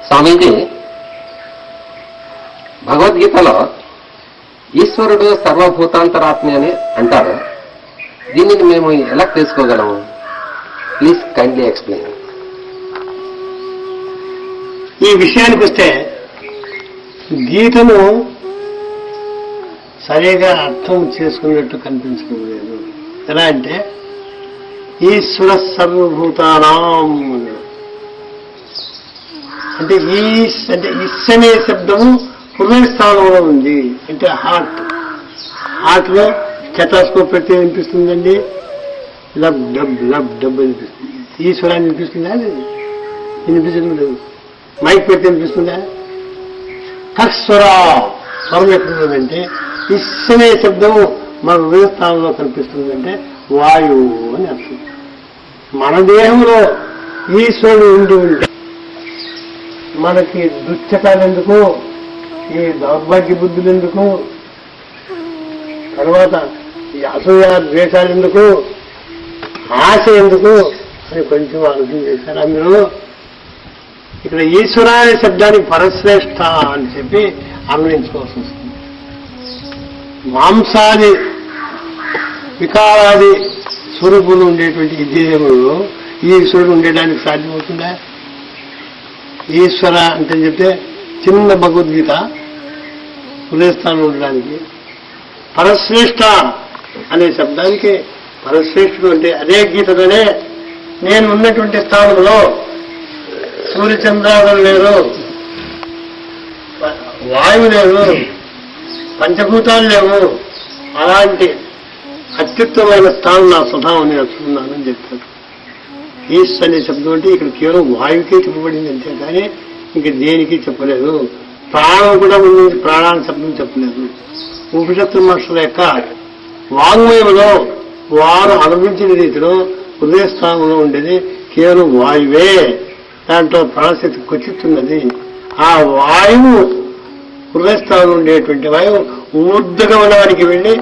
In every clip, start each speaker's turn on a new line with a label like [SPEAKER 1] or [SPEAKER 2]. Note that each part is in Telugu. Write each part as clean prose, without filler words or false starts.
[SPEAKER 1] స్వామీజీ, భగవద్గీతలో ఈశ్వరుడు సర్వభూతాంతరాత్మి అని అంటారు. దీనిని మేము ఎలా తెలుసుకోగలము? Please kindly explain.
[SPEAKER 2] ఈ విషయానికి వస్తే గీతను సరిగా అర్థం చేసుకున్నట్టు కనిపించడం లేదు. ఎలా అంటే ఈశ్వర సర్వభూతానాం అంటే అంటే ఇస్ అనే శబ్దము హృదయ స్థానంలో ఉంది. అంటే హార్ట్ లో స్టెథోస్కోప్ పెడితే వినిపిస్తుందండి, లబ్ డబ్ లబ్ డబ్ అనిపిస్తుంది. ఈశ్వరాన్ని వినిపిస్తుందా? వినిపించడం లేదు. మైక్ పెడితే వినిపిస్తుందా? తత్స్వర స్వరం ఎక్కడుందంటే ఇస్ అనే శబ్దము మన హృదయ స్థానంలో కనిపిస్తుందంటే వాయువు అని అర్థం. మన దేహంలో ఈశ్వరుడు ఉండి ఉంటే మనకి దుశ్చటాలు ఎందుకు, ఈ దౌర్భాగ్య బుద్ధులు ఎందుకు, తర్వాత ఈ అసూయ ద్వేషాలు ఎందుకు, ఆశ ఎందుకు అని కొంచెం ఆలోచన చేశారా మీరు? ఇక్కడ ఈశ్వర అనే శబ్దానికి పరశ్రేష్ఠ అని చెప్పి అన్వయించుకోవాల్సి వస్తుంది. మాంసాది వికారాది స్వరూపులు ఉండేటువంటి ఈ దేహంలో ఈశ్వరుడు ఉండడానికి సాధ్యమవుతుందా? ఈశ్వర అంటే చెప్తే చిన్న భగవద్గీత హృదయస్థానం ఉండడానికి, పరశ్రేష్ఠ అనే శబ్దానికి పరశ్రేష్ఠుడు అంటే అదే గీతలోనే నేను ఉన్నటువంటి స్థానంలో సూర్యచంద్రాలు లేరు, వాయువు లేదు, పంచభూతాలు లేవు, అలాంటి అత్యుత్తమైన స్థానం నా స్వభావం నేను వస్తున్నానని చెప్తాడు. ఈశ్ అనే శబ్దం అంటే ఇక్కడ కేవలం వాయువుకే చెప్పబడింది అంతే కానీ ఇంక దేనికి చెప్పలేదు. ప్రాణం కూడా ఉంది, ప్రాణాన్ని శబ్దం చెప్పలేదు. ఉపనిషత్తు మహర్షుల యొక్క వాంగ్మయంలో వారు అనుభవించిన రీతిలో హృదయస్థానంలో ఉండేది కేవలం వాయువే. దాంట్లో ప్రాణశక్తి కొచ్చిస్తున్నది. ఆ వాయువు హృదయస్థానంలో ఉండేటువంటి వాయువు ఊర్ధగమనానికి వెళ్ళి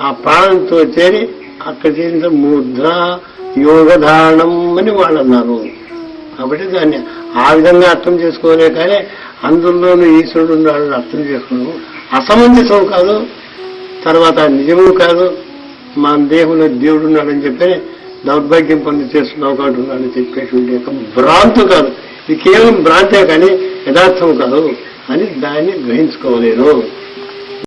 [SPEAKER 2] ఆ ప్రాణంతో చేరి అక్కడ చేసిన మూర్ధ యోగధారణం అని వాళ్ళు అన్నారు. కాబట్టి దాన్ని ఆ విధంగా అర్థం చేసుకోలే కానీ అందులోనూ ఈశ్వరుడు ఉన్నాడని అర్థం చేసుకోవడం అసమంజసం కాదు, తర్వాత నిజము కాదు. మన దేహంలో దేవుడు ఉన్నాడని చెప్పి దౌర్భాగ్యం పొంది చేస్తున్నావు కాబట్టి ఉన్నాడని చెప్పేటువంటి యొక్క భ్రాంతి కాదు. ఇది కేవలం భ్రాంతే కానీ యథార్థం కాదు అని దాన్ని గ్రహించుకోలేరు.